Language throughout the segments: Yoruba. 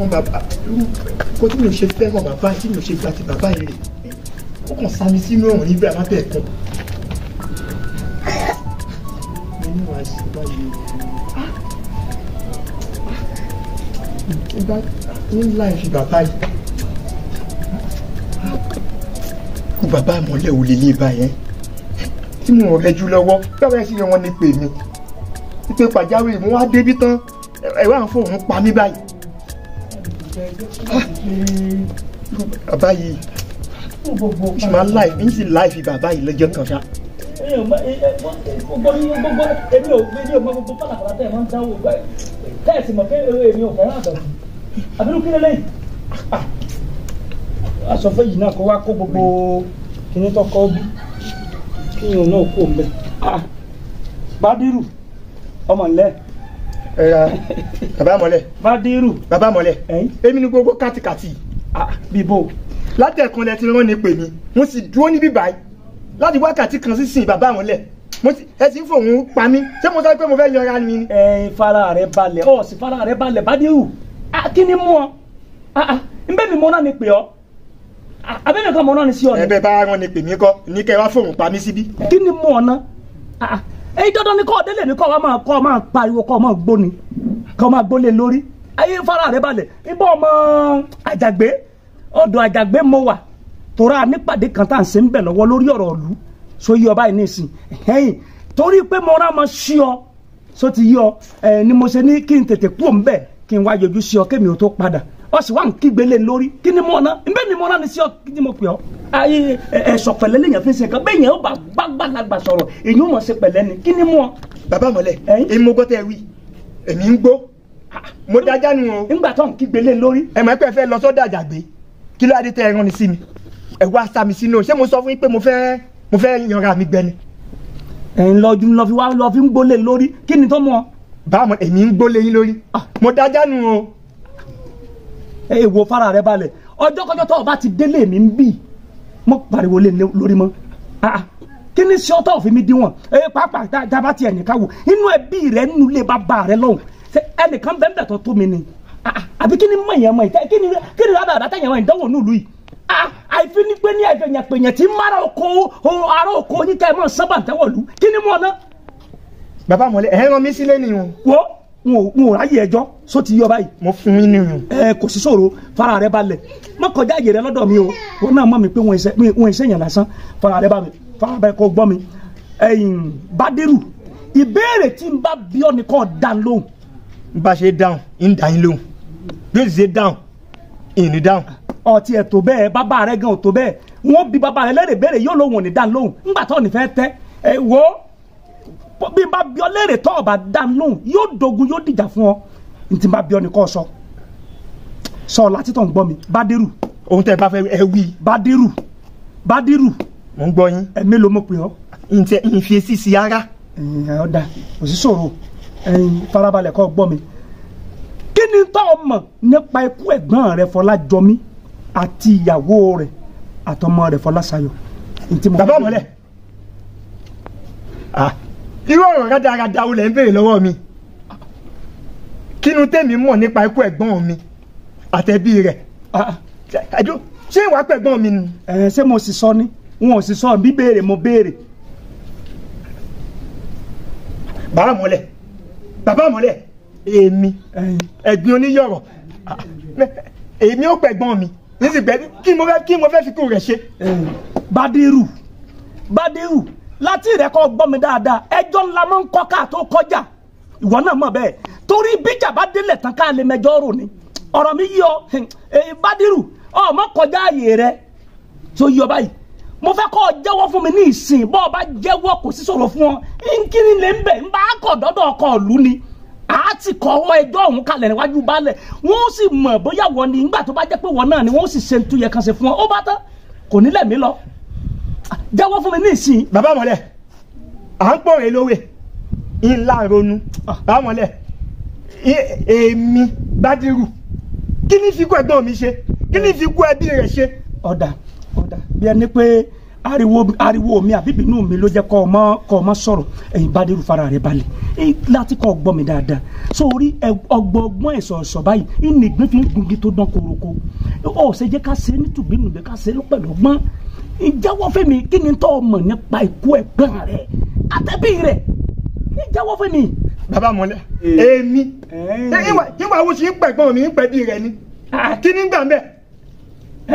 wọn bàbá kó tí mi ò ṣe fẹ́ràn bàbá tí mi ò ṣe gba ti bàbá yìí rè ó kàn sá mi sínú ọ̀hún níbi àmàbẹ̀ ẹ̀kan. mo ní wàá sí báyìí nígbà ńlá ìfi bàbá yìí kó bàbá àmọ́lẹ̀ ò lè lè bá yẹn tí mo rẹ̀ jù lọ́wọ́ báwo ẹ sì yẹ wọn ní pè mí pé pàjáwìrì mo wá débí tán ẹ̀rọ àwọn fóònù pa mí báyìí. bàbá yìí ṣì máa láì ń sì láì fi bàbá yìí lọ́jọ́ kan ṣá. gbogbo èmi ò mọ gbogbo pàlàpàlà tẹ̀ máa ń dáwọ́ kẹ́ẹ̀sì mọ̀ pé èmi ò fẹ́ràn àdàbí àbínú kí lélẹ́yìn aṣọfẹ́ yìí náà kó wá kó gbogbo kíní tó kọ́ bí kíyàn náà kó mbẹ. Bádírù ọmọ ńlẹ. bàbá mọ́lẹ̀. Bádírù. bàbá mọ́lẹ̀. èmi ni gbogbo kàtìkàtì. bíbó. látẹ̀kùn lẹ ti rán ni pè mí mo sì dúró níbí báyìí láti wákàtí kan sísìn bàbá mọ́lẹ̀ ẹ ti ń fòun pa mí ṣé mo sọ pé mo fẹ́ yanra mi ni. fara rẹ balẹ̀ ọ̀ sì fara rẹ balẹ̀ Bádírù kí ni mú ọ n bẹ́ẹ̀ mi mọ́ náà ni pè ọ́ abẹ́rẹ́ kan mọ́ náà ni sí ọ ni. ẹ bẹ́ẹ̀ bá rán ni pè mí kọ́ ní kẹ́ ẹ wá fòun pa mí síbí. kí ni mú ọ ná dandan ni kọ́ délé ni kọ́ máa pariwo kọ́ máa gbóni kọ́ máa gbólé lórí ayé fara rẹ balẹ̀ ibà ọmọ àjàgbé ọ̀dọ̀ àjàgbé mo wà tora nípàdé kan tá à ń ṣe ń bẹ̀ lọ́wọ́ lórí ọ̀rọ̀ ìlú so yí ọ báyìí nísìn torí pé mo rá mọ sí ọ so ti yí ọ ni mo ṣe ní kí n tètè kú òun bẹ̀ kí n wá yọjú sí ọ kémi ò tó padà ọ sì wá ń kígbélé lórí kí ni mo ná nbẹ ni mo ná ni sí ọ kí ni mo pè ọ ayé ẹsọ pẹ̀lẹ́ lèèyàn fi ń ṣe nǹkan bẹ́ẹ̀ yẹn ó bá gbàgbàlagbà sọ̀rọ̀ èyí ó mọ̀ ṣe pẹ̀lẹ́ ni kí ni mo. bàbá mọ́lẹ̀ èmi mo gbọ́ tẹ́ wí èmi ń gbó mo dájá nu o. nígbà tó ń kígbélé lórí. ẹ mọ̀ pé fẹ́ lọ sọ́dọ̀ àjàgbé kí ló adé tẹ́ ẹ rán ni sí mi ẹ wá sá mi sínú ṣé mo sọ fún yín pé mo fẹ́ yanra mi gbẹ ni. ẹ̀yin lọ fi ń gbólé lórí kí ni tó mọ̀. báwo èmi ń gbólé yín lórí mo dájá nu o. èèwọ̀ fara rẹ balẹ̀ ọjọ́ kọjọ́ tó o bá ti délé mi ń bì mo pariwo lé lórí mọ́ kí ni sí ọtọ́ òfin mi díwọ̀n pàápàá dábàá tiẹ̀ nìkan wò inú ẹbí rẹ nínú ilé bàbá rẹ lọ́hùn ẹnìkan bẹ́ẹ̀ bẹ́ẹ̀ tó mi ni àbí kí ni mọ̀ yẹn mọ̀ yìí kí ni rádà rádà yẹn mọ̀ ìdánwò nílùú yìí àìfi ní pé ní ẹ̀fẹ̀ yẹn tí mara oko yín ká ẹ̀ mọ̀ sábà tẹ́wọ̀lú kí ni mọ̀ náà. bàbá mọ́lẹ̀ ẹ̀ rán mi sílé nìyẹn. wo n ò ráyè ẹjọ́ só ti yọ báyìí. mo fún yín nìyẹn. kò sí ṣòro fara rẹ balẹ̀ má kọjá àyè rẹ lọ́dọ̀ mi o wọn náà mọ̀ mi pé wọn ìṣe yẹn lásán fara rẹ balẹ̀ kó gbọ́ mi. Bádírù ìbéèrè tí n bá bí ọ nìkan dá lóhùn. n bá ṣe dáhùn ń dá yín lóhùn bí ó ṣe dáhùn ìní dáhùn. ọtí ẹ̀ tó bẹ́ẹ̀ bàbá rẹ gan ò tó bẹ́ẹ̀ wọ́n bí bàbá rẹ lẹ́rìí béèrè yóò lóhùn ò ní dá lóhùn ńgbà tó ní fẹ́ tẹ́ wo bí n bá bí ọ léèrè tó ọba dá lóhùn yóò dogun yóò dìjà fún ọ n tí n bá bí ọ ní kọ́ sọ láti tó ń gbọ́ mi Bádírù. ohun tẹ́ ẹ bá fẹ́ ẹ wí. Bádírù. mo ń gbọ́ yín. ẹ̀mí ló mọ̀ pé ọ́. n fi èsì sí ara. ọ̀dà kò sí ṣòro farabalẹ̀ kọ́ gbọ́ mi. kí ni tó o mọ̀ nípa ikú ẹ̀gbọ́n rẹ Fọlájọmí àti ìyàwó rẹ àtọmọ rẹ Fọláṣayọ̀. bàbá mọ́lẹ̀ irú ọ̀rọ̀ rádaràda olè ń béèrè lọ́wọ́ mi kínú tèmi mọ̀ nípa ikú ẹ̀gbọ́n mi àtẹ̀bí rẹ̀ ṣé ìwà pẹ̀gbọ́n mi ni. ṣé mo sì sọ ni wọn ò sì sọ bí béèrè mo béèrè. bàbá mọ́lẹ̀ èmi ẹ̀gbin oníyọ̀rọ̀ èmi ò pẹ̀gbọ́n mi kí mo fẹ́ fi kú rẹ̀ ṣe. Bádírù láti rẹ kọ gbọ́ mi dáadáa ẹjọ́ ńlá máa ń kọ́ ká tó kọjá ìwọ náà mọ̀ bẹ́ẹ̀ torí bíjà bá délẹ̀ tán ká lè mẹjọ́ rò ní ọ̀rọ̀ mi yí ọ Bádírù ọmọ kọjá ààyè rẹ tó yí ọ báyìí mo fẹ́ kọ́ ọ jẹ́wọ́ fún mi ní ìsìn bọ́ ọ bá jẹ́wọ́ kò sí sọ̀rọ̀ fún ọ nkíni lè ń bẹ̀ ń bá kọ̀ dọ́dọ̀ ọkọ̀ ìlú ni a ti kọ́ ọwọ́ ẹjọ́ ọ̀hún kalẹ̀ níwájú balẹ̀ wọ́n sì mọ̀ bóyá wọ́n ni nígbà tó bá jẹ́ pé wọ́n náà ni wọ́n sì ṣe ń tuyẹ kan ṣe fún ọ ó bá tán kò ní lẹ̀mí lọ jẹ́wọ́ fún mi ní ìsìn. bàbá mọ́lẹ̀ à ń pòrè lówe ńlá ronú bàbá mọ́lẹ̀ èmi Bádírù kí ni fi kú ẹ̀gbọ́n mi ṣe kí ni fi kú ẹbí rẹ̀ ṣe. ọ̀dà bí ẹni pé ariwo mi àbí bínú mi ló jẹ́ kọ́ ọmọ sọ̀rọ̀ ẹ̀yin Bádérù fara rẹ̀ balẹ̀ láti kọ́ gbọ́ mi dáadáa sórí ọgbọ́n ẹ̀sọ̀ọ̀sọ̀ báyìí ìnìgbín fi ń gungi tó dán koroko ó ṣe jẹ́ ká ṣe nítùbínúbẹ́ ká ṣe pẹ̀lú ọgbọ́n ìjáwọ́ fẹ́mi kí ni tó mọ̀ nípa ikú ẹ̀gbọ́n rẹ̀ àtẹ̀bí rẹ̀ ìjáwọ́ fẹ́mi. bàbá mọ́lẹ̀ èmi ìwà wo sì ń pẹ̀gbọ́n mi ń pẹ̀bí rẹ̀ ni kí ni gbà ń bẹ̀.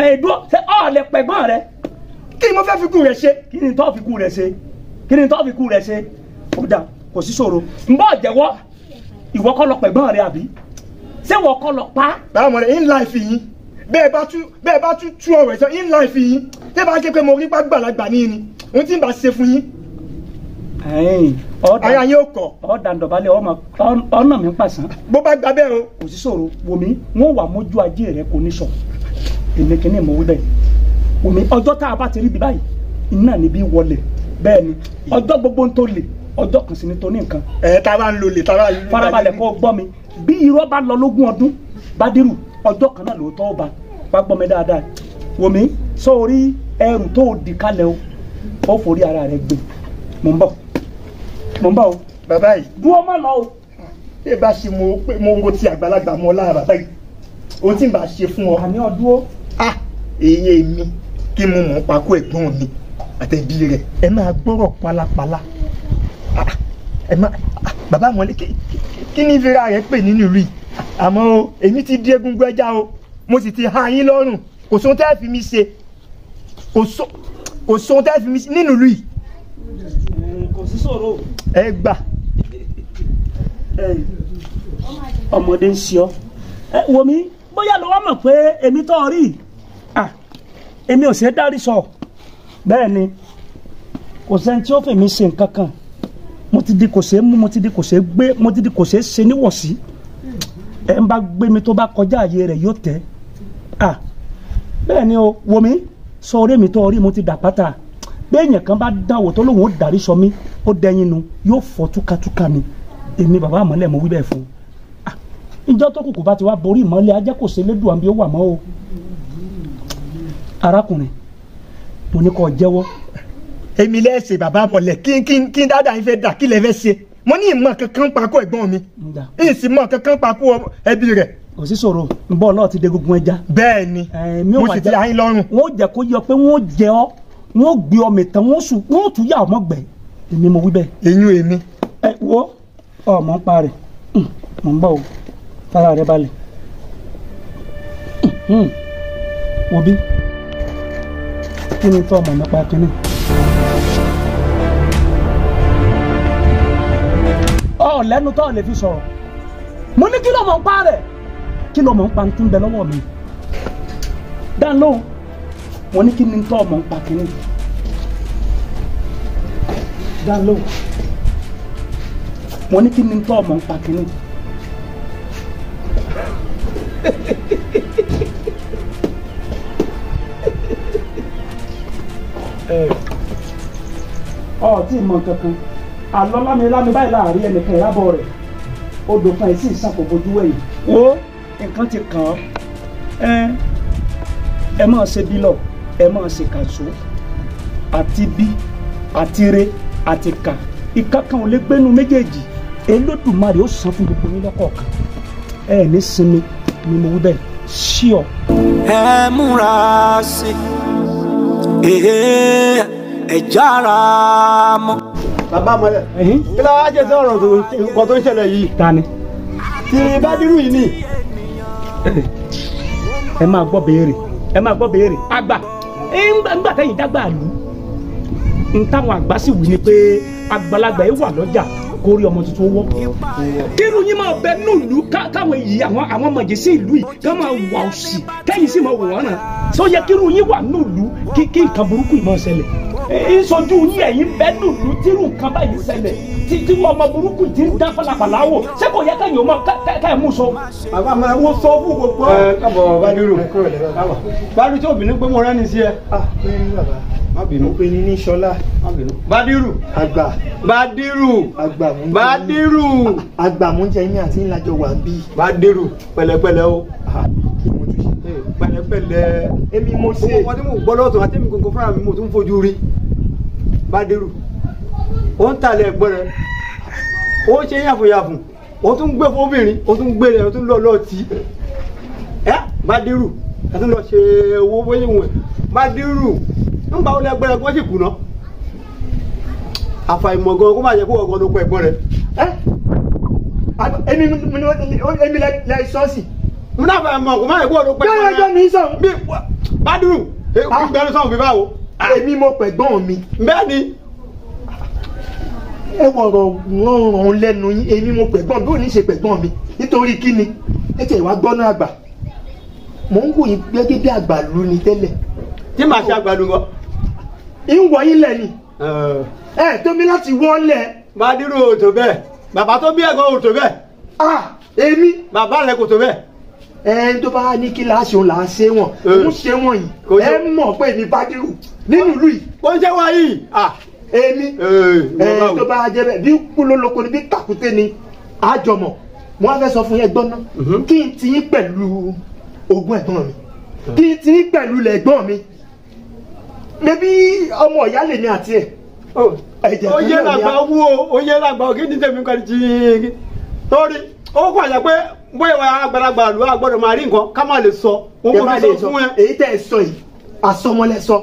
ẹ̀ẹ́dúró ṣe ọ̀ọ́lẹ̀ pẹ̀gbọ́n rẹ̀. kí ni mo fẹ́ fi kú rẹ̀ ṣe. kí ni tó fi kú rẹ̀ ṣe kí ni tó fi kú rẹ̀ ṣe ó dà kò sí ṣòro ń bọ̀ jẹ́wọ́ ìwọ kọ́ lọ pẹ̀gbọ́n rẹ̀ àbí ṣé wọ́n kọ́ lọ pa. bàbá mọ́lẹ̀ in life yín bẹ́ẹ̀ bá tú ọ̀rọ̀ ẹ̀ sọ in life yín tẹ́ bá ké pé mo rí gbàgbàlagbà ní ni ohun tí ń bá ṣe fún yín. ara yín ò kọ̀. ọ̀dà ǹdọ̀bálẹ̀ ọ̀nà mi ń pàṣán. bó bá gba bẹ́ẹ̀ o. kò sí ṣòro wòmí wọn wà mójú ajé rẹ kò ní sọ èmi kìíní mọ̀ wí bẹ́ẹ̀ wòmí ọjọ́ tá a bá ti rí bí báyìí iná níbí wọlé bẹ́ẹ̀ ni ọjọ́ gbogbo ń tó lè ọjọ́ kan sì ni tó ní nǹkan. tá a bá ń lo lè tá a bá ń lo. farabalẹ̀ kó gbọ́ mi bí irọ́ bá lọ lógún ọdún Bádérù ọjọ́ kan náà lóòótọ́ ọba wá gbọ́ mi dáadáa wòmí sórí ẹrù tó di kalẹ̀ o ó forí ara rẹ̀ gbé mò ń bọ̀ o. bàbá yìí. dúró má lọ o. bí bá ṣe mo wo ti àgbàlagbà mọ́ lára bàbá yìí ohun tí n bá ṣe fún ọ. àní ọdún. èyí mi kí mo mọ̀ pa kó ẹ̀gbọ́n mi àtẹ̀bí rẹ̀ ẹ máa gbọ́rọ̀ pálapàla bàbá mọ́lẹ̀ kí ni ìfira rẹ̀ pè nínú ìlú yìí àmọ́ o èmi ti di egungun ẹja o mo sì ti há yín lọ́rùn kò sóhun tẹ́ fi mi ṣe kò sóhun tẹ́ fi mi ṣe nínú ìlú yìí. kò sí ṣòro. ẹ gbà. ọmọdé ń ṣe ọ wò mí bóyá ló wá mọ̀ pé èmi tó rí èmi ò ṣe é dárí sọ bẹ́ẹ̀ ni kò sẹ́ni tí ó fèmí ṣe nǹkan kan mo ti di kò ṣe é mú mo ti di kò ṣe é gbé mo ti di kò ṣe é ṣe níwọ̀sí ẹ ń bá gbé mi tó bá kọjá àyè rẹ̀ yóò tẹ́ bẹ́ẹ̀ ni o wò mí sọ orí mi tó rí mo ti dà pátá béèyàn kan bá dáwọ́ tó lóun ó darí sọ mí ó dẹyin nu yóò fọ́ túkatúka ni èmi bàbá àmọ́lẹ̀ mo wí bẹ́ẹ̀ fún un ìjọ tó kùkù bá ti wá borí ìmọ́lẹ̀ ajẹ́ kò sí lédùn àbí ó wà mọ́ o arákùnrin mo ní kó jẹ́wọ́. èmi lẹ́sẹ̀ bàbá àmọ́lẹ̀ kí n dáadáa yín fẹ́ dà kí lẹ fẹ́ ṣe mo ní ìmọ̀ kankan pakó ẹ̀gbọ́n mi ìsì mọ̀ kankan pakó ẹbí rẹ̀. kò sí ṣòro nbọ náà ti dé gbogbo ẹja. bẹ́ẹ̀ ni mo sì ti ayín lọ́rùn. wọ́n jẹ́ kó yọ pé wọ́n jẹ ọ́ wọ́n gbé ọmọ ìtàn wọ́n tún yà ọmọ gbẹ èmi mo wí bẹ́ẹ̀. eyín èmi. wo ọmọ ń pa rẹ̀ mò ń bọ̀ o fara rẹ̀ balẹ̀ wo bí kí ni tọ́ ọmọ nípa kínní. lẹ́nu tó lè fi sọ̀rọ̀ mo ní kí ló mọ̀ ń pa rẹ̀ kí ló mọ̀ ń pa tí ń bẹ lọ́wọ́ mi dáná lóhùn mo ní kí ni tó mọ̀ ń pa kínní dáná lóhùn mo ní kí ni tó mọ̀ ń pa kínní. tí mọ̀ kankan àlọ́ lámi báyìí láàrin ẹnìkan ìrábọ̀ rẹ̀ odò kan yìí sì ṣàkóbojú wẹ̀yìn. wo nǹkan ti kàn án ẹ máa ṣe bí lọ ẹ máa ṣe kàṣó àti bí àti re àti kà ìkankan ò lè gbénu méjèèjì Olódùmarè ó san fún gbogbo yín lọ́kọ̀ọ̀kan ẹ ní sinmi ni mo wí bẹ́ẹ̀ ṣí ọ. ẹ múra sí ẹ jára mọ́. bàbá mọ́lẹ̀ kí ló wá jẹ́ sí ọ̀rọ̀ nǹkan tó ń ṣẹlẹ̀ yìí. Tani. ti Bádírù yìí ni. ẹ máa gbọ́ béèrè àgbà ńgbà tẹ́yìn dágbà lù ń táwọn àgbà sì wí ni pé àgbàlagbà yìí wà lọ́jà kó rí ọmọ tuntun wọ́. kírun yín máa bẹ nílùú káwọn èyí àwọn mọ̀jẹ̀sí ìlú yìí ká máa wà òsì kẹ́yìn sì máa wò wọ́n náà sọ yẹ kírun yín wà nílùú kí nǹkan burúkú yìí máa ṣẹlẹ̀ ìsojú yín ẹ̀yin bẹ nílùú tírù nǹkan báyìí ṣẹlẹ̀ tí ọmọ burúkú ti ń dá falafala wò ṣé kò yẹ kẹ́yìn ọmọ ká ẹ̀ mú sọ. bàbá mi wọ́n sọ fún gbogbo. kábọ̀ Bádírù Bádírù tí obìnrin pé mo rẹ́ ni sí ẹ. má bínú. pé ní Ṣọlá. má bínú. Bádírù. àgbà. Bádírù. àgbà mú. Bádírù. àgbà mú jẹ ní àti ńlájọ wà bí. Bádírù pẹ̀lẹ́pẹ̀lẹ́ o. kí mo tún ṣe. pẹ̀lẹ́pẹ̀lẹ́ èmi mo ṣe. owó wọn tí mo gbọ́ lọ́tọ̀ àti èmi kankan fúnra mi mo tún fojú rí Bádérù ó ń talẹ̀ ẹ̀gbọ́n rẹ̀ ó ṣe yàfùyàfù ó tún gbé fóbìnrin ó tún gbé rẹ̀ ó tún lọ lọ́ọ̀tì Bádérù ẹ tún lọ ṣe owó wéyìnwó Bádérù nígbà wo lẹ́gbẹ́rẹ́ kó sì kùnà àfàìmọ̀ gan kó má jẹ́ kó ọ̀gán ló pọ̀ ẹ̀gbọ́n rẹ̀. èmi lẹ sọ́ọ̀sì. mo náà fẹ́ mọ̀ kó má jẹ́ kó ọ̀gán ló pọ̀ ẹ̀gbọ́n rẹ̀. bẹ́ẹ̀ mi sọ̀rọ̀. bí Bádérù gbẹ́nu sọ̀rọ̀ bí báwo. èmi mo pẹ̀gbọ́n mi. bẹ́ẹ̀ ni. ẹ wọ̀rọ̀ rọrùn lẹ́nu yín èmi mo pẹ̀gbọ́n bí ò ní ṣe pẹ̀gbọ́n mi nítorí kí ni ẹ tẹ̀ wá gbọ́nà àgbà mò ń wò yín gẹ́gẹ́ bí àgbàlú ni tẹ́lẹ̀. tí màá ṣe àgbàlú gan. ń wọ yín lẹ̀ ni. ẹ tóbi láti wọ́n lẹ̀. Bádérù ò tó bẹ́ẹ̀ bàbá tó bí ẹ̀gbọ́n ò tó bẹ́ẹ̀. èmi. bàbá rẹ kò tó bẹ́ẹ̀. ẹ tó bá ní kí la ṣe òun là á ṣe wọn ń ṣe wọn yìí ẹ mọ̀ pé èmi Bádérù nínú ìlú yìí. ó ń ṣe wá yìí. èmi tó bá jẹ bẹ́ẹ̀ bí kúlólóko ni bí tàkúté ni àjọmọ̀ mo wá fẹ́ sọ fún yẹn gbọ́n náà kí n ti yín pẹ̀lú ogún ẹ̀gbọ́n mi kí n ti yín pẹ̀lú lẹ̀gbọ́n mi mẹbí ọmọ ìyá lèmi àti ẹ̀. ó yẹ làgbà wú o ó yẹ làgbà kí ni tèmi kan ti torí ó kọ àyà pé bóyá wà àgbàlagbà lù á gbọ́dọ̀ máa rí nǹkan ká má lè sọ wọn kò ní sọ fún ẹ. èyí tẹ́ ẹ sọ yìí àsọmọlẹ sọ.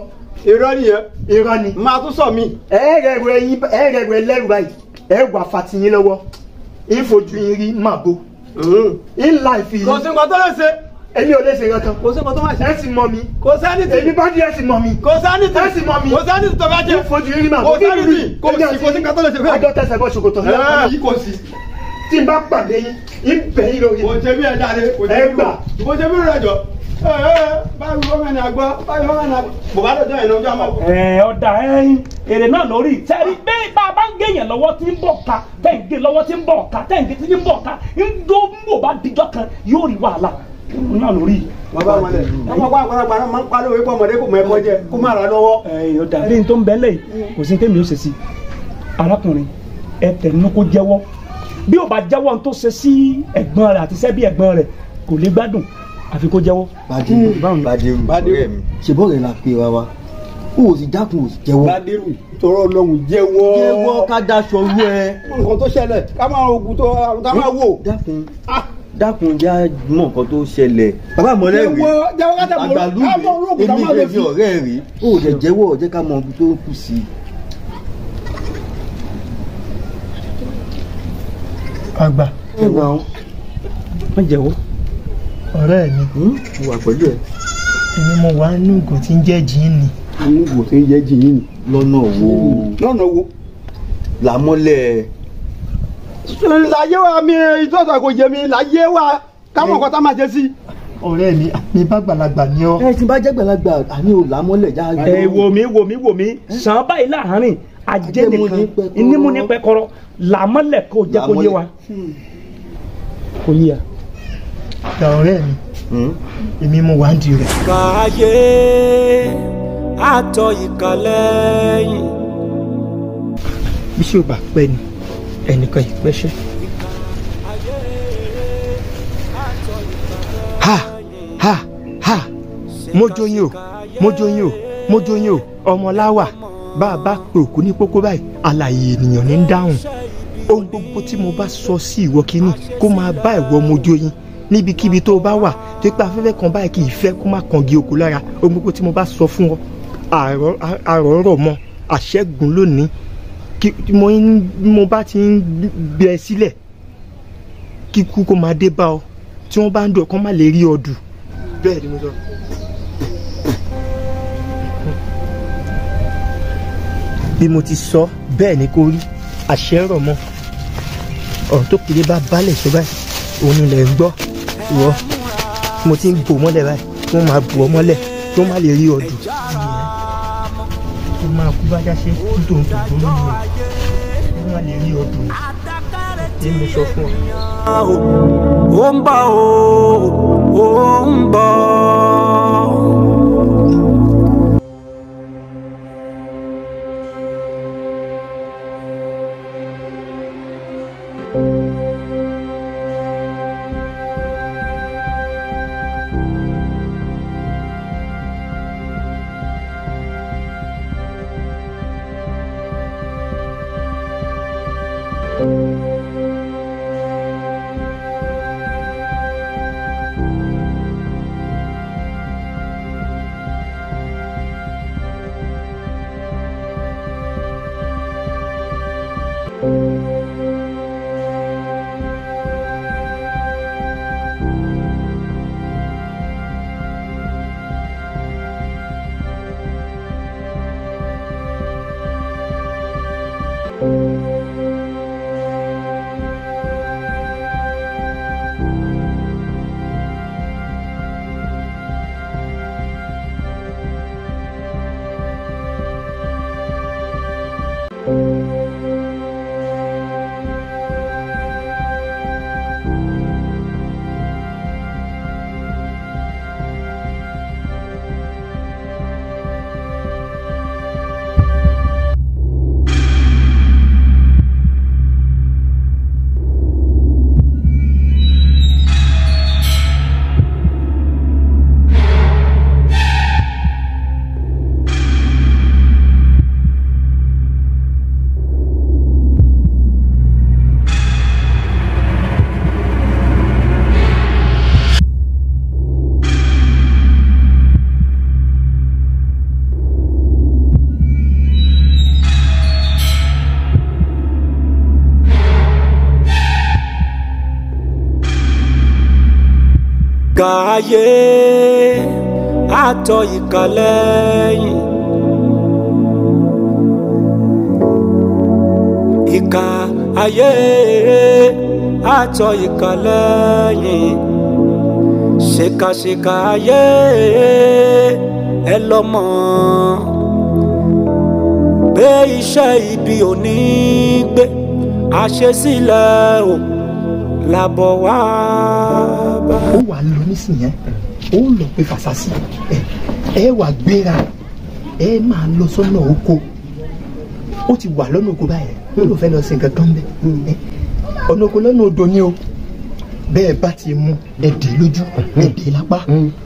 irọ́ nìyẹn. irọ́ ni. máa tún sọ mí. ẹ̀ẹ́rẹ̀rù ẹlẹ́rù báyìí ẹ̀ wà fàtìyín lọ́wọ́ ìfojú yín rí màbo. ńlá ìfìyín. kò sí nǹkan tó lè ṣe. èmi ò lè ṣe kankan. kò sí nǹkan tó máa ṣe. ẹ sì mọ mi. kò sẹ́ni tí. èmi bá díẹ̀ sì mọ mi. kò sẹ́ni tí. ẹ sì mọ mi. kò sẹ́ni tí tó bá jẹ. ìfojú yín rí màbo. kò sẹ́ni tí. kò sí nǹkan tó lè ṣe fẹ́. àjọ tẹsẹ̀ bọ́ ṣòkòtò yìí kò sí. tí n bá pàdé yín ń bẹ̀ yín lórí. kò ṣe bí ẹ dáre. ẹ gbà. kò ṣe bí rẹ jọ. báyìí fọmọ ẹni àgbọ báyìí fọmọ ẹni àgbọ. bùbá lọ́jọ́ yẹn lọ́jọ́ àmọ́. ọ̀dà èrè náà lórí sẹ́rí bẹ́ẹ̀ bá a bá ń gẹ̀yàn lọ́wọ́ tí ń bọ̀ ká tẹ̀ ń gé lọ́wọ́ tí ń bọ̀ ká tẹ̀ ń gé tí ń bọ̀ ká ń dó mò bá dijọ́ kan yóò rí wàhálà náà lórí. wọ́n bá wọn lẹ̀ ọmọ pa àgbàlagbà náà máa ń pariwo ipò ọmọdé kò mọ ẹ̀kọ́ jẹ kó má ra lọ́wọ́. ọ̀dà lẹ́yìn tó ń bẹ́ẹ̀ lẹ́yìn kò sí tẹ́mi ó ṣe sí arákùnrin ẹ tẹ̀nu kó jẹ́wọ́ bí ó bá jẹ́wọ́ ohun tó ṣe sí ẹ̀gbọ́n rẹ̀ àti sẹ́bí ẹ̀gbọ́n rẹ̀ kò lè gbádùn àfi kó jẹ́wọ́. Bádérù ṣe bọ́ọ̀rẹ̀ la pe wa wa o ò sì dákun ò sì jẹ́wọ́. Bádérù tọrọ Ọlọ́run jẹ́wọ́. jẹ́wọ́ ká daṣọ rú ẹ. nǹkan tó ṣẹlẹ̀ ká máa ogun tó ká máa wò. dákun já mọ nǹkan tó ṣẹlẹ̀. bàbá mọ̀lẹ́ rí àgbàlú rí èmi rẹ̀ ọ̀rẹ́ rí o ò dẹ̀ jẹ́wọ́ jẹ́ ká mọ ibi tó kù sí. àgbà. wọ́n jẹ́wọ́. ọ̀rẹ́ mi. mo wà pẹ̀lú ẹ. èmi mo wà nínú ìgò tí ń jẹ́ jíìnì. inú ìgò tí ń jẹ́ jíìnì. lọ́nà wo. lọ́nà wo. làmọ́lẹ̀. láyé wa mi ìtọ́sọ̀ kò jẹ mi láyé wa káwọn nǹkan tá máa ṣe sí. ọ̀rẹ́ mi bá gbàlagbà ni ọ́. ẹ ti bá jẹ́ gbàlagbà àní ò làmọ́lẹ̀ já. wò mí sàn báyìí láàárín ajé nìkan inimú ní pẹ́kọ́rọ́ làmọ́lẹ̀ kò jẹ́ kó yé wa kò yé ya. ìgbà ọ̀rẹ́ mi èmi mo wà ń di rẹ̀. káyé àtọ̀ ìkàlẹ́yìn. bí ṣé o bá pẹ́ ni ẹnìkan yìí pẹ́ṣẹ́. ha mojoyin o ọmọláwà bá a bá pè òkú ní pópó báyìí alààyè ènìyàn ní ń dáhùn ohun gbogbo tí mo bá sọ sí ìwọ kínní kó máa bá ìwọ mojoyin níbikíbi tó o bá wà tó pé afẹ́fẹ́ kan báyìí kì í fẹ́ kó má kàngi oko lára ohun gbogbo tí mo bá sọ fún ọ àrọ̀rọ̀ mọ́ àṣẹ́gun lónìí mo bá ti ń gbé ẹ sílẹ̀ kíkú kó máa dé bá ọ tí wọ́n bá ń dùn ọkàn má lè rí ọ dù bẹ́ẹ̀ ni mo sọ. bí mo ti sọ bẹ́ẹ̀ ni kò rí àṣẹ rọ̀ mọ́ ọ̀rọ̀ tó kéré bá balẹ̀ ṣe báyìí òun ilẹ̀ ń gbọ́ ìwọ mo ti ń bò mọ́lẹ̀ báyìí tí wọ́n máa bò ọ mọ́lẹ̀ tí wọ́n má lè rí ọ dù. ó máa kú bájá ṣe kú tó ń tutù nínú rẹ̀ tí wọ́n má lè rí ọ dù ní mo sọ fún ọ. ó ń bọ̀ ó ń bọ̀. Káyé àtọ̀ ìkàlẹ́yìn ìkà ayé àtọ̀ ìkàlẹ́yìn ṣèkàṣèkà ayé ẹ lọ́mọ pé iṣẹ́ ibi ò ní gbé àṣesílẹ̀ o làbọ̀ wá bá. ó wà lọ nísìnyẹn ó lọ pé fàṣásì ẹ wà gbéra ẹ máa lọ sọ́nà oko ó ti wà lọ́nà oko báyẹn ó lọ fẹ́ lọ sí nǹkan kan bẹ́ẹ̀ ọ̀nà oko lọ́nà odò ni o bẹ́ẹ̀ bá ti mú ẹ̀dẹ̀ lójú ẹ̀dẹ̀ lápá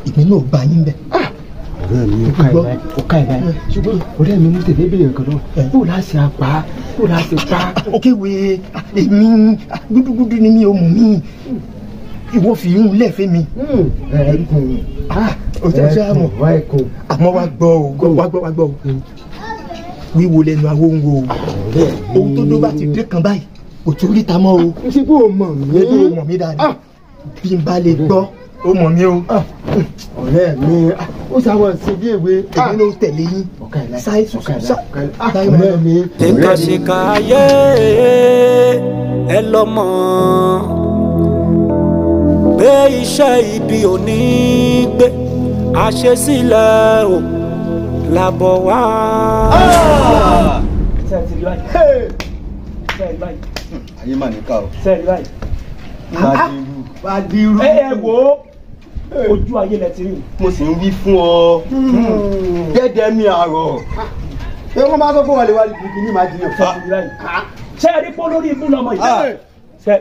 ìpín náà bá yín bẹ́ẹ̀. ọ̀rẹ́ mi ó ká ẹ̀ báyìí ṣùgbọ́n ọ̀rẹ́ mi mú tètè béèrè nǹkan náà yóò láti apá yóò láti pa. òkèwé èmi gúdúgúdú ni mi ò mú mi ìwọ fi irun lẹ́ẹ̀fẹ́ mi. o tẹ́ ṣe àmọ́ àmọ́ wá gbọ́ o wíwo lẹ́nu awóńgo o ohun tó dó bá ti dé kan báyìí kò tún ríta mọ́ o. ṣé bó o mọ̀ mí. yẹ́n tó o mọ̀ mí dáadáa bí n bá lè gbọ́ o mọ̀ mí o. ọ̀rẹ́ mi ó sáwọn sí bí èwe. èmi ló tẹ̀lé yín sáyé ọ̀rẹ́ mi. ṣèkàṣèkà ayé ẹ lọ́mọ pé iṣẹ́ ibi ò ní gbé àṣesílẹ̀ o làbọ̀ wá. sẹ́ẹ̀tì rí báyìí sẹ́ẹ̀tì báyìí ayé mà ní ká o. sẹ́ẹ̀tì báyìí. Bádírù. ẹ wo ojú ayé lẹ ti rí. mo sì ń wí fún ọ gẹ́gẹ́ mi àrọ̀. ṣé wọ́n máa sọ fún wàlẹ̀ wàlẹ̀ kìkì ní màá jiyàn. sẹ́ẹ̀tì rí báyìí. sẹ́ẹ̀rí pọ́ lórí ibú lọmọ yìí.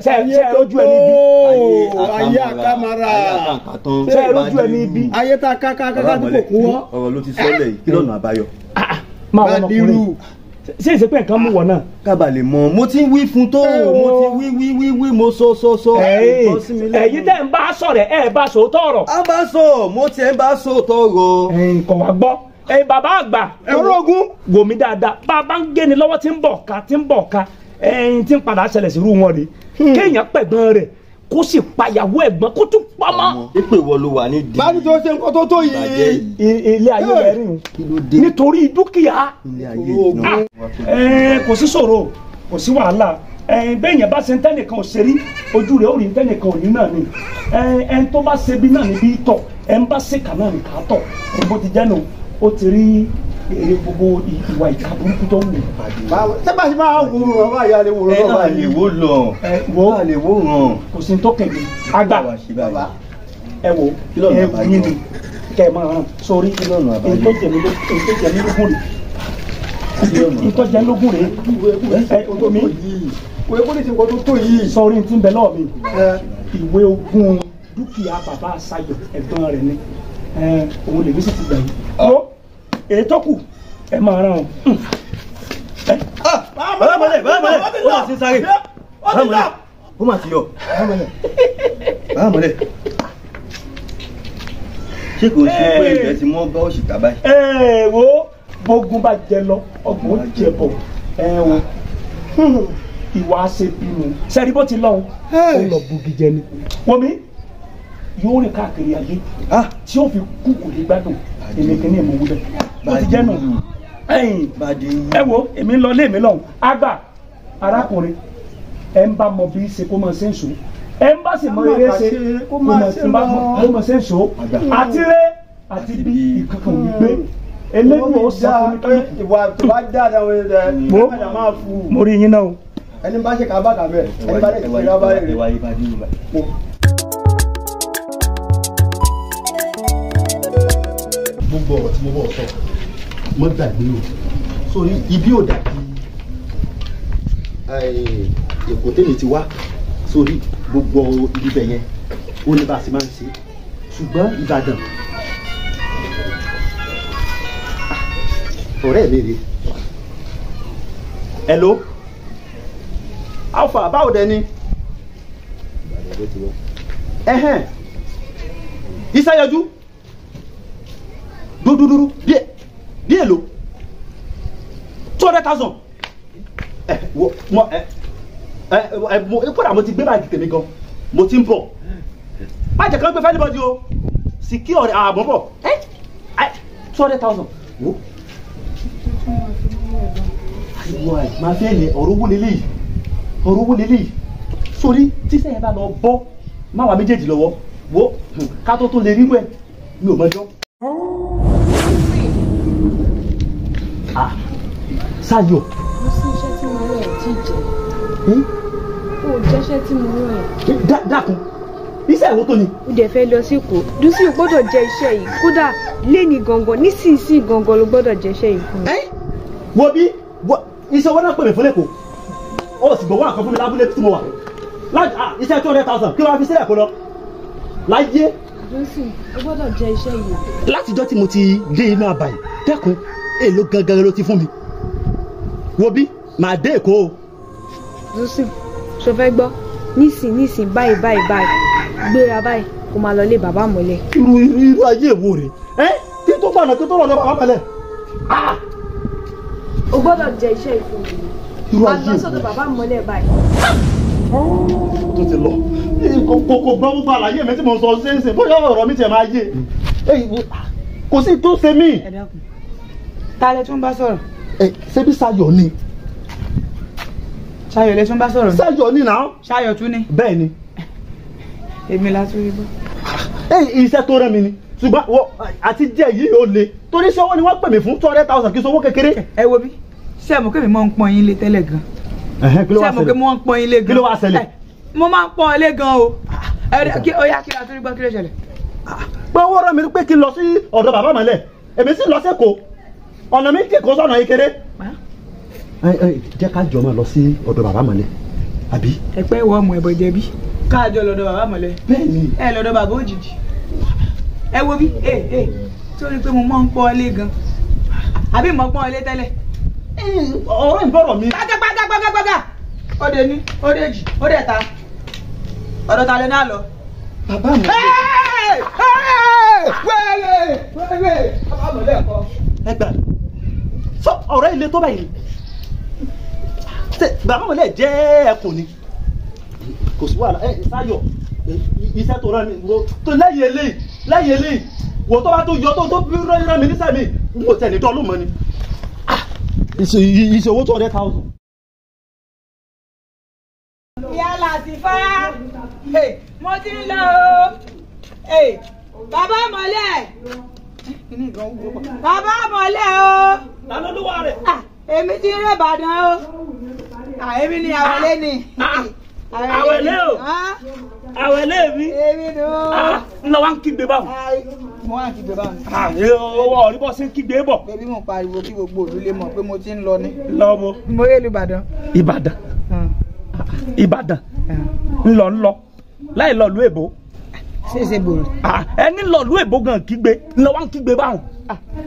sẹ́ẹ̀rí ojú ẹni bí. ayé àkàmàrà. sẹ́ẹ̀rí ojú ẹni bí. ayé tá a ká tó kò kú wọ́. ọ̀rọ̀ ló ti sọ́lẹ̀ yìí kí lọ́nà àbáyọ. máa wọ ọmọkùnrin ṣé ìṣe pé nǹkan mú wọ náà. kábà lè mọ mo ti ń wí fún tó mo ti wí mo sọ. ẹ̀yin tẹ́ ń bá sọ̀rọ̀ ẹ̀ bá sòótọ́ ọ̀rọ̀. a bá sọ mo tiẹ̀ ń bá sọ tọrọ. kò wá gbọ́ bàbá àgbà ológun wò mí dáadáa bàbá ń gé ni lọ́wọ́ tí ń bọ̀ ká tí ń padà ṣẹlẹ̀ sí irú wọn ni kéèyàn pẹ̀gbọ́n rẹ̀ kó sì payàwó ẹ̀gbọ́n kó tún pamọ́. ìpè wọ ló wà ní di. báyìí tó ṣe nǹkan tó yìí. ilé ayé rẹ̀ rìn nítorí dúkìá. ilé ayé náà. kò sí ṣòro kò sí wàhálà bẹ́ẹ̀ yẹn bá ṣe ń tẹ́nìkan ò ṣe rí ojú rẹ̀ ó rí tẹ́nìkan ò ní náà ni ẹn tó bá ṣe bí náà níbi tọ̀ ẹn bá ṣe kà náà ní ká tọ̀ bó ti jẹ́ nù ó ti rí èrè gbogbo ìwà ìka burúkú tó wù. sẹ́gbà tí máa wù ú ọba ìyá lè wù ú lọ́wọ́ ẹ̀ lè wò lọ ẹ̀ lè wò ràn. kò sí tó kẹ̀lé àgbà ẹ wò ẹ wù yín ni kẹ́ ẹ máa ràn sórí ètò jẹ̀mílógún rẹ̀ ìtọ́jẹ́lógún rẹ̀ omi ìwé bó lè ṣe nǹkan tó tó yìí. sọrí tí ń bẹ lọ́ọ̀ mi ìwé ogún dúkìá bàbá Ṣayọ̀ ẹ̀gbọ́n rẹ̀ ni òun lèmi sì ti gbà yìí. ó èyí tó kù ẹ máa ràn ọ́. bàbá mọ̀lẹ́ ó lọ sí sáré. ó ti lọ. ó mà ti yọ bàbá mọ́lẹ̀ ṣé kò sí pé ilẹ̀ tí wọ́n bá òṣì tà báyìí. wo bógun bá jẹ lọ ọgbọ̀n jẹ bọ̀ wo ìwà ṣe bínú sẹ́rí bó ti lọ́hùn ó lọ bugi jẹ ni wọ́n mi yóò rìn káàkiri ayé tí ó fi kú kò ní gbádùn èmi kìíní ìmọ̀ wúlẹ̀ ó ti jẹ́ nù ẹ wo èmi ń lọ lé mi lọ́hùn àgbà arákùnrin ẹ ń bá mọ bí ṣe kó mọ ṣe ń sùn ẹ ń bá sì mọ eré ṣe kó mọ ṣe ń sùn àti rẹ àti bí ìkankan ò ní gbé eléyìí ó sọ fún mi kí ìwà tó bá dáadáa wọ́n ẹ̀ ẹ̀ máa fún un. mo rí yín náà o. ẹni bá ṣe ká bá kà bẹ́ẹ̀ ẹni bá lè ṣe ká bá lè rí. gbogbo ọ̀rọ̀ tí mo bọ̀ sọ mọ́ gbàgbé o sórí ibi ò dàbí èkó tèmi ti wá sórí gbogbo ibi bẹ̀ yẹn ó ní bá a ṣe máa ń ṣe ṣùgbọ́n Ìbàdàn ọ̀rẹ́ mi rè. hello alpha báwo dẹ ni iṣẹ́ yọjú dúdúdúdú díẹ̀ lò 200,000 kódà mo ti gbé báyìí tèmi gan mo ti ń bọ̀ má jẹ́ kí wọ́n gbé fẹ́ẹ́ níbọ̀dì o sì kí ọ̀rẹ́ àbọ̀ bọ̀ 200,000 wo máa fẹ́ lẹ ọ̀rọ̀ owó lélẹ́yìí sórí tíṣẹ́ yẹn bá lọ bọ́ máa wà méjèèjì lọ́wọ́ wo ká tó lè rírú ẹ̀ mi ò mọjọ́. Ṣayọ̀. mo sí iṣẹ́ tí mo rán ẹ̀ tí jẹ́ o jẹ́ṣẹ́ tí mo rán ẹ̀. dákun iṣẹ́ ìwọ tó ni. o dẹ̀ fẹ́ lọ sí Èkó Dúsí o gbọ́dọ̀ jẹ iṣẹ́ yìí kódà léni gangan nísinsìnyí gangan ló gbọ́dọ̀ jẹ iṣẹ́ yìí fún mi. wo bí iṣẹ́ owó náà pè mí fún lẹ́kọ̀ọ́ ó sì gbọ́ wọ́n àkọ́ fún mi lábúlé tí mo wà iṣẹ́ 200,000 kí ló wá fi sílẹ̀ kó lọ láyé. Dúsí o gbọ́dọ̀ jẹ iṣẹ́ yìí. látijọ́ tí mo ti dé inú àbàyè dẹ́kun èlò gangan ló ti fún mi wo bí màá dé Èkó o. Dúsí ṣo fẹ́ gbọ́ nísìn báyìí gbéra báyìí kó máa lọ lé bàbá mọ́lẹ̀. irú ayé èwo rè kí tó gbàna kí tó lọ lọ bàbá mọ́lẹ̀. o gbọ́dọ̀ jẹ iṣẹ́ yìí fún mi. irú ayé èwo máa lọ sọ́dọ̀ bàbá mọ́lẹ̀ báyìí. tó ti lọ kò gbọ́ gbogbo àlàyé mi tí mo sọ ṣe bóyá ọ̀rọ̀ mi tiẹ̀ máa yé kò sí tó ṣe mí. ẹ dákun ta lẹ tún bá sọ̀rọ̀. ṣé bí Ṣayọ̀ ni. Ṣayọ̀ lẹ tún bá sọ̀rọ̀ ni. Ṣayọ̀ ni náà. Ṣayọ̀ tún ni. bẹ́ẹ̀ ni. èmi la tún rí bọ́. iṣẹ́ tó rẹ́ mi ni ṣùgbọ́n àti díẹ̀ yìí ò le torí ṣé owó ni wọ́n pè mí fún 200,000 kí sowó kékeré. ẹ wo bí ṣé mo kémi mọ́ ń pọ́n yín lé tẹ́lẹ̀ gan. ṣé mo kémi mọ́ ń pọ́n yín lé gan. kí ló wá ṣẹlẹ̀. mo máa ń pọ́n ọ lé gan o. ó yá kí la tún rí gbọ́ kí ló ṣẹlẹ̀. pé owó rẹ̀ mi pé kí n lọ sí ọ̀dọ̀ bàbá mọ́lẹ̀ èmi sì lọ sẹ́kọ̀ọ́ ọ̀nà mi kì kó sọ̀nà ìkéré. jẹ́ ká jọ máa lọ sí ọ̀dọ̀ bàbá mọ́lẹ̀ àbí. ẹ pẹ́ ìwọ ọmọ ẹ̀bọ̀ jẹ̀bi káàjọ lọ́dọ̀ bàbá mọ́lẹ̀. bẹ́ẹ̀ni. ẹ lọ́dọ̀ bàbá òjijì. ẹ wo bí torí pé mo máa ń pọ́n ọ lé gan àbí mo pọ́n ọ lé tẹ́lẹ̀. ọ̀rọ̀ ìbọ̀rọ̀ mi. gbàgbàgbàgbàgbà ọdẹ ní ọdẹ jì ọdẹ ta ọ̀dọ̀ ta lẹ náà lọ. bàbá mi. wẹ́ẹ̀rẹ̀ bàbá mọ́lẹ̀ kọ́. ẹ gbà sọ ọ̀rọ̀ ilé tó báyìí bàbá mọ́lẹ̀ jẹ́ ẹkùn ni kò sí wàhálà Ṣayọ̀ iṣẹ́ tó rán mi tó lẹ́yìn eléyìí wò tó bá tó yọ tó bí rán mi nísàmì n kò tẹ̀ ní dọ́ọ̀lù mọ́ ni iṣẹ́ owó 200,000. ìyá Làtífà mo ti ń lọ o bàbá mọ́lẹ̀ bàbá mọ́lẹ̀ o. ta ló lówó rẹ̀. èmi ti ń rẹ̀ Ìbàdàn o èmi ni àwẹ̀lé ni. àwẹ̀lé o àwẹ̀lé mi. èmi ni o. ńlọ wá ń kígbe báwọn. mo wá ń kígbe báwọn. owó ọ̀rí bọ́ sí ń kígbe bọ̀. bébí mo pariwo kí gbogbo òdú lè mọ̀ pé mo ti ń lọ ni. lọ́wọ́. mo yé lu Ìbàdàn. Ìbàdàn ńlọ láì lọ lu èbó. ṣé gbòòrò. ẹni lọ lu èbó gan kígbe ńlọ wá ń kígbe báwọn.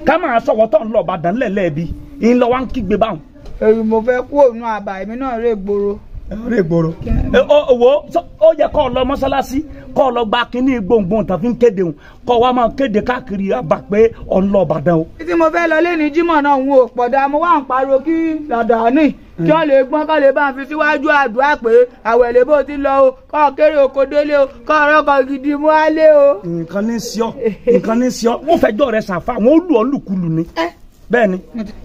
ká máa sọ̀wọ́ tó ń lọ Ìbàdàn lẹ́lẹ́ẹ̀bi ńlọ wá ń kígbe báwọn. èyí mo fẹ́ kú òun àbà èmi náà rè gbòòrò ọ̀rẹ́ ìgboro wo ó yẹ kó lọ mọ́sálásí kó lọ gba kínní gbòǹgbòǹ tàbí ń kéde òun kó wá máa kéde káàkiri àbá pé ọ̀n lọ Ìbàdàn o. tí mo fẹ́ lọ lé ní Jímọ̀ náà ń wò pọ̀dà mo wá ń pariwo kí Làdáni kí wọ́n lè gbọ́n kọ́ lè bá ń fi síwájú àdúrà pé àwẹ̀ lè bó ti lọ o kọ́ kéré oko délé o kọ́ ọ̀rọ̀kọ̀ gidi mú alé o. nǹkan ní sí ọ wọ́n fẹjọ́ rẹ̀ sàfà wọ́n lù ọ́ lùkulù ni bẹ́ẹ̀ni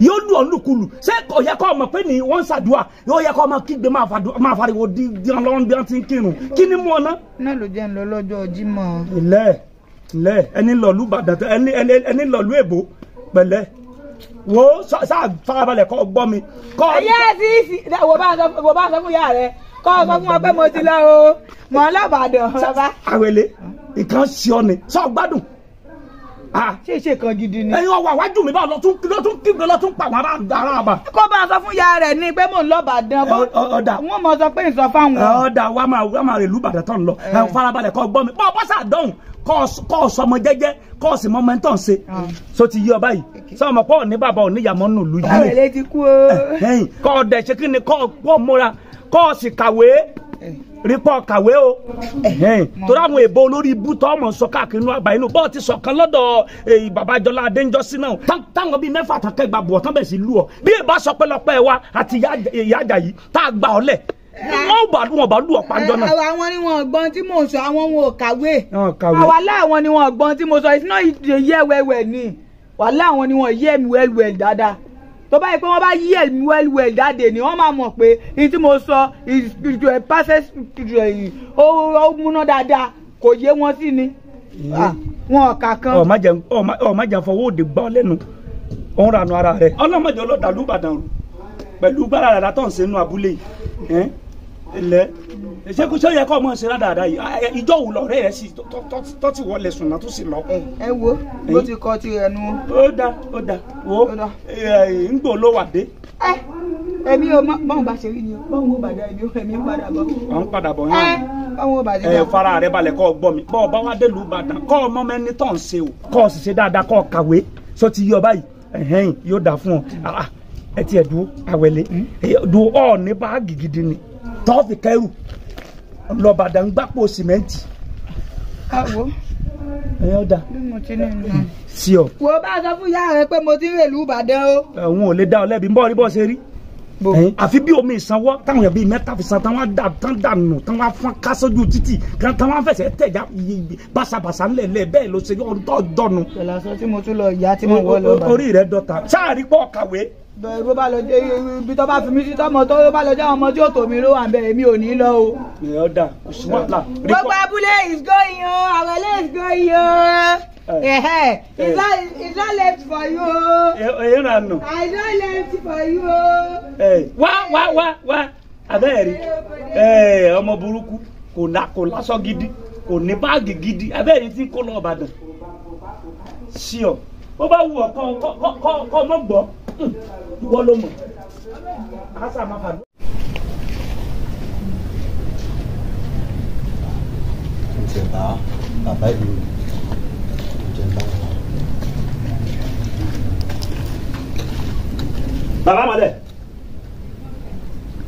yóò lù ọ́ lùkulù ṣé kò yẹ kó ọmọ pé ní wọ́n ń ṣàdúrà yóò yẹ kó ọmọ kígbe máa fariwo di ọlọ́run bí wọ́n ti ń kírun kí ni mú ọ ná. náà ló jẹ́ ń lọ lọ́jọ́ Jímọ̀. ilẹ̀ ẹni lọ̀lú Ìbàdàn ẹni lọ̀lú èbó pẹ̀lẹ́ wo sáà farabalẹ̀ kọ́ gbọ́ mi. ayé sí wo bá ń sọ fún ìyá rẹ kọ́ sọ fún wọn pé mo ti lọ o mọ̀ ọ́lọ́bàdàn bàbá. àwẹ̀lẹ̀ ìkan sí ọ ni sọ gbádùn. ṣe kan gidi ni. ẹyin ọwọ àwájú mi báwo lọtún kígbe lọtún pa àwọn ará àbá. kó bá a sọ fún ìyá rẹ ní pé mò ń lọ Ìbàdàn ọ̀dà wọn mọ sọ pé ń sọ fáwọn. ọ̀dà wa máa rè lù Ìbàdàn tán lọ farabalẹ̀ kọ́ gbọ́ mi bọ́ bọ́sà dọ̀hùn kọ́ sọmọ jẹ́jẹ́ kọ́ sì mọ mẹ́ntàn ṣe so ti yí ọ báyìí sọmọ pọ̀ ní bàbá oníyàmọ́ nù lù yìí. àwẹ̀lẹ̀ ti kú o. kọ́ ọ̀dẹ̀ ṣe kí ni kọ́ múra kọ́ sì kàwé rí pọ̀ kàwé o torí àwọn èèbó olórí ibú tó ọmọ sọ káàkiri inú àgbà inú bọ́ọ̀ ti sọ̀kan lọ́dọ̀ bàbá Jọlá Adéńjọ́sí náà táwọn bíi mẹ́fà tán kẹgbà bọ̀ tán bẹ̀ sí lù ọ́ bí èèbá sọ pé lọ́pẹ́ wa àti ìyá Àjàyí tá a gbà ọ́ lẹ̀ wọn bá lù ọ́ pàjọ náà. àwọn ni wọn gbọ́n tí mò ń sọ àwọn wọn ò kàwé àwa láwọn ni wọn gbọ́n tí mo sọ it's not yẹ wẹ́wẹ́ ni wàhálà àwọn ni wọn yẹ mi wẹ́wẹ́ dáadáa tó báyìí pé wọ́n bá yí ẹ̀mí wẹ́lúwẹ́l jáde ni wọ́n máa mọ̀ pé ní tí mo sọ spiritual pàṣẹ spiritual yìí ó múná dáadáa kò yé wọn sí ni wọn ọ̀kà kan. ọ̀ má jẹ́ fọwọ́ òde gbọ́ lẹ́nu òun rànú ara rẹ̀ ọlọ́mọdé ọlọ́dàlú Ìbàdàn pẹ̀lú gbára rẹ̀ tó ń ṣe inú abúlé yìí ilẹ̀ ṣé kò yẹ kó ọmọ ṣe dáadáa yìí ìjọ wù lọ́rẹ́ rẹ̀ sí tó ti wọlé sùn náà tó sì lọ. ẹ wo bó ti kọ ti rẹ nu. ó dá wo ń gbò ló wà dé. èmi ò báwọn bá ṣe rí ni o báwọn ò bá dá èmi ń padà bọ̀. à ń padà bọ̀ yẹn. báwọn ò bá dé. fara rẹ balẹ̀ kọ́ gbọ́ mi bọ́ ọ bá wá dé lù Ìbàdàn kọ́ ọmọ mẹ́ni tó ń ṣe o kọ́ ọ sì ṣe dáadáa kọ́ ọ kàwé sọ ti yọ báyìí yóò dà fún ọ ẹ tiẹ̀ dúró àwẹ̀lẹ̀ dúró ọ̀ ní báàgì gidi ni tọ́ọ̀fì kẹrù lọ́bàdàn gbàpò sìmẹ́ǹtì. àwo ọ̀dà bí mo ti ní nù. sí ọ. wo bá a sọ fún ìyá rẹ pé mo ti ń rèlú Ìbàdàn o. òun ò lè dá ọ lẹ́bi ń bọ́ rí bọ́ ṣe rí. àfi bí omi ìsanwó táwọn èèyàn bíi mẹ́ta fi san táwọn dànù táwọn fọ́n ká sójú títì táwọn fẹsẹ̀ tẹ̀já bàṣàbàṣà ńlẹ̀lẹ̀ bẹ́ẹ̀ ló ṣe dọ́nu. pẹ̀lú aṣọ tí mo tún lọ ìyá tí mo wọ́ lọ bá. orí rẹ dọ́ta sáà rí pọ̀ kàwé. bẹ́ẹ̀ bó bá lọ jẹ ibi tó bá fi mí sí tọmọ tó bá lọ jẹ àwọn ọmọ tí ó tò mí ló wà bẹ́ẹ̀ èmi ò ní lọ o. ọ̀dà oṣù wàhálà. gbogbo abúlé is going o àwẹ̀lé is going o. It's not left for you. I don't left for you. Wá abẹ́ẹ̀rí ọmọ burúkú kò lásọ gidi kò ní báàgì gidi abẹ́ẹ̀rí tí kò lọ Ìbàdàn sí ọ bó bá wù ọ kọ́ ọmọ gbọ́ ìwọ ló mọ̀ àṣà máa fà. ìjẹba bàbá ìlú ìjẹba. bàbá mọ̀lẹ́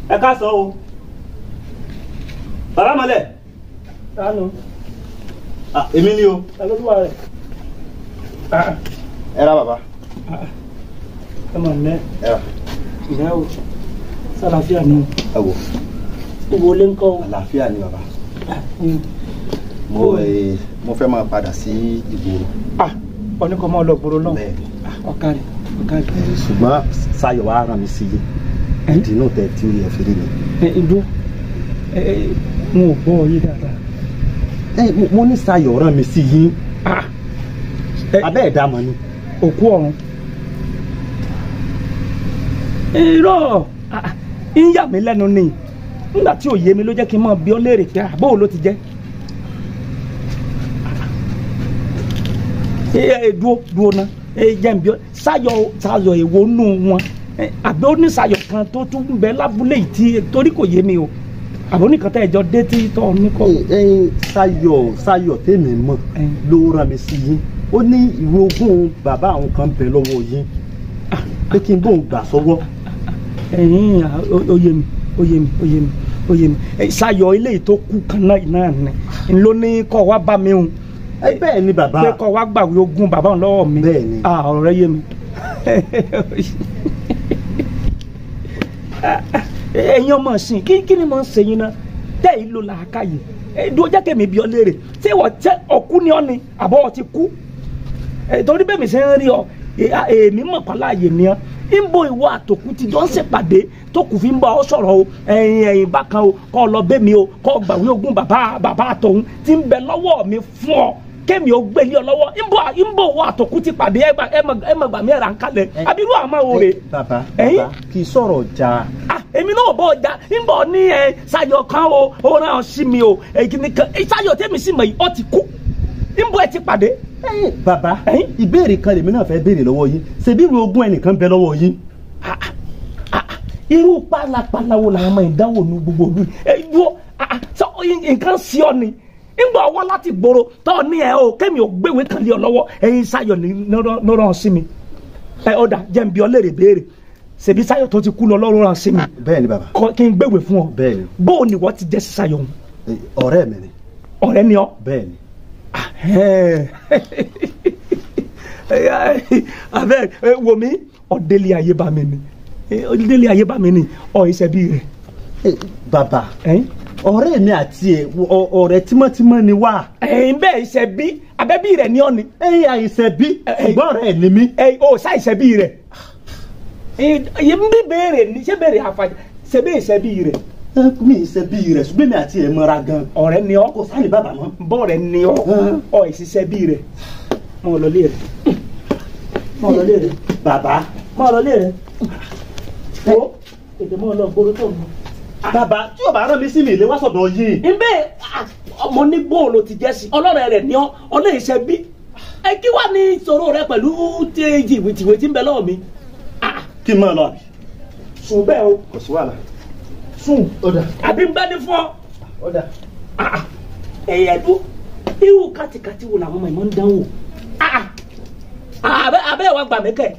ẹ ká sọ o bàbá mọ̀lẹ́. Tánú. Èmi ni o. Ta ló wà rẹ̀? Ẹ ra bàbá. Ẹ mọ̀ ní. Ẹ ra. Ìyá o, sálàáfíà ni. Ẹ wò. Gbogbo ilé ń kọ́. Àlàáfíà ni bàbá. Mo fẹ́ máa padà sí ìgboro. Oníkan máa lọ gbòòrò náà. Ọ̀kadì. Ṣùgbọ́n Sayọ̀ wá rán mi sí i. Ìdí náà tẹ̀ tí ẹ fi rí mi. Ìdó mo ò gbọ́ yé dáadáa. Mo ní Sayọ̀ rán mi sí yín. Abẹ́ ẹ̀dá mọ̀ ni. Òkú ọ̀run. Irọ́ ń yà mí lẹ́nu ni nígbà tí ò yé mi ló jẹ́ kí n máa bi ọ́ léèrè pé àbó ló ti jẹ́. Dúró ná jẹ́ n bí ọ́ Sayọ̀ èwo nù wọn àbí ó ní Sayọ̀ kan tó tún bẹ lábúlé yìí tí torí kò yé mi o àbó nìkan tẹ́ ẹjọ́ dé tí tọ́ ní kọ́. Sayọ̀ tèmi mọ̀ ló rán mi sí yín ó ní ìwé ogún bàbá àwọn kan bẹ lọ́wọ́ yín pé kí n bóun gbà sọ́wọ́. Oyè mi oyè mi Ṣayọ̀ eléyìí tó kú kan náà ni ló ní kọ́ wá bá mi hùn. Bẹ́ẹ̀ ni bàbá. pé kọ́ wá gbàwé ogún bàbá òun lọ́wọ́ mi. Bẹ́ẹ̀ ni. ọ̀rọ̀ rẹ yé mi. ẹ̀yin ọmọ sìn kí ni mo ń ṣe yín náà tẹ́ ì lò làákàyè dúró jẹ́ kẹ́mi bí ọ léèrè ṣé wọ́n tẹ́ ọkú ni ọ́ ni àbọ̀ ọ ti kú torí bẹ́ẹ̀ mi ṣe ń rí ọ èmi mọ̀ kọ́lá àyè ni ọ́ ń bo ìwọ àtòkù tí jọ ń ṣèpàdé tó kù fi ń bá ọ sọ̀rọ̀ o ẹ̀yìn bákan o kọ́ ọ lọ bẹ́ mi o kọ́ ọ gbàwé ogún bàbá àtọ̀hún tí ń bẹ lọ́wọ́ mi fún ọ kẹ́mi ò gbé lé ọ lọ́wọ́ ń bo ìwọ àtòkù ti pàdé ẹ mọ̀ gbà mí ẹ̀rà ń kalẹ̀ abirú àmọ́ o rè. bàbá kì í sọ̀rọ̀ ọjà. èmi náà bọ̀ ọjà ń bọ̀ ní Ṣayọ̀ kan o ó rán ọ sí mi o Ṣayọ̀ tẹ́mi sí mọ̀ yìí ọ ti kú ń bọ̀ ẹ ti pàdé. Bàbá ìbéèrè kan lèmi náà fẹ́ béèrè lọ́wọ́ yín ṣebí irú ogún ẹnìkan bẹ lọ́wọ́ yín. irú pálapàla wo làwọn ọmọ ìdánwò ní gbogbo olú yìí nǹkan sí ọ ni ńgbà ọwọ́ láti gbòòrò tọ́ ní ẹ o kémi ò gbéwé kan lé ọ lọ́wọ́ ẹ̀yin Ṣayọ̀ ní rán sí mi ọ̀dà jẹ́ n bí ọ léèrè béèrè ṣebí Ṣayọ̀ tó ti kú lọ lọ́rùn rán sí mi. Bẹ́ẹ̀ ni bàbá. kí n gbéwé fún ọ. Bẹ́ẹ̀ ni. bó o ní wọ́n ti jẹ́ Ṣayọ̀. ọ̀rẹ́ mi ni. ọ̀rẹ́ ni ọ. Bẹ́ẹ̀ ni. abẹ wo mi ọdẹlẹ ayé bá mi ni ọdẹlẹ ayé bá mi ni ọ ìṣẹbí rẹ. Bàbá ọ̀rẹ́ mi àti ẹ ọ̀rẹ́ tímọ́tímọ́ ni wá. bẹ́ẹ̀ ìṣẹbí abẹ́bí rẹ ni ọ ni. àìṣẹbí ṣùgbọ́n ọ̀rẹ́ ni mí. o ṣá ìṣẹbí rẹ yìí ń bí béèrè ni ṣé béèrè àfàjà ṣe bí ìṣẹbí rẹ. mi ìṣẹbí rẹ ṣùgbọ́n mi àti ẹ mọ́ra gan. ọ̀rẹ́ ni ọ kò sáyé bàbá mọ́. bọ́ọ̀rẹ́ ni ọ ìṣiṣẹ́bí rẹ mọ lọlé rẹ mọ lọlé rẹ bàbá mọ lọlé rẹ wo ètò mọ lọ gbóró tó mọ. bàbá tí o bá rán mi sí mi ilé wá sọ̀dọ̀ yìí. nbẹ ọmọ ní gbóòlò ti jẹ sí ọlọ́rẹ̀ rẹ ní ọ ọlẹ́ ìṣẹ́bí kí wàá ní ìṣòro rẹ pẹ̀lú jìwìtìwì tí ń bẹ lọ́wọ́ mi. kí n máa lọ àbí. sùn bẹ́ẹ̀ o. kò sí wàhálà. sùn àbí ń bẹ́ ní fún ọ. ẹ̀yà dún irú kàtìkàtì wo làwọn ọmọ ìmọ̀ ń dánwò abẹ́ wa gbà mí kẹ́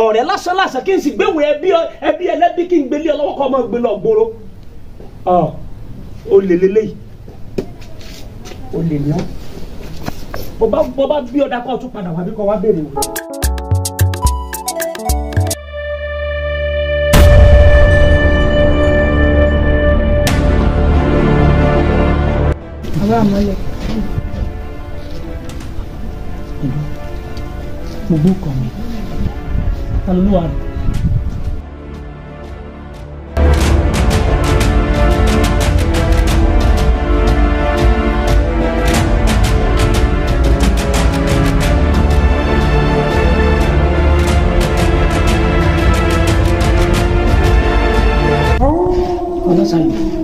ọ̀rẹ́ lásán kí n sì gbéwò ẹbí ẹlẹ́bí kí n gbélé ọlọ́wọ́ kọ́ ọmọ gbé lọ gbòòrò o lè lélẹ́yìí o lè ní ọ́ bó bá bí ọ̀dà kọ́ tún padà wá bí kọ́ wá béèrè wò. bàbá àmọ́lẹ̀. gbogbo kan mi aloluwa rẹ. ọlọ́sàn yìí.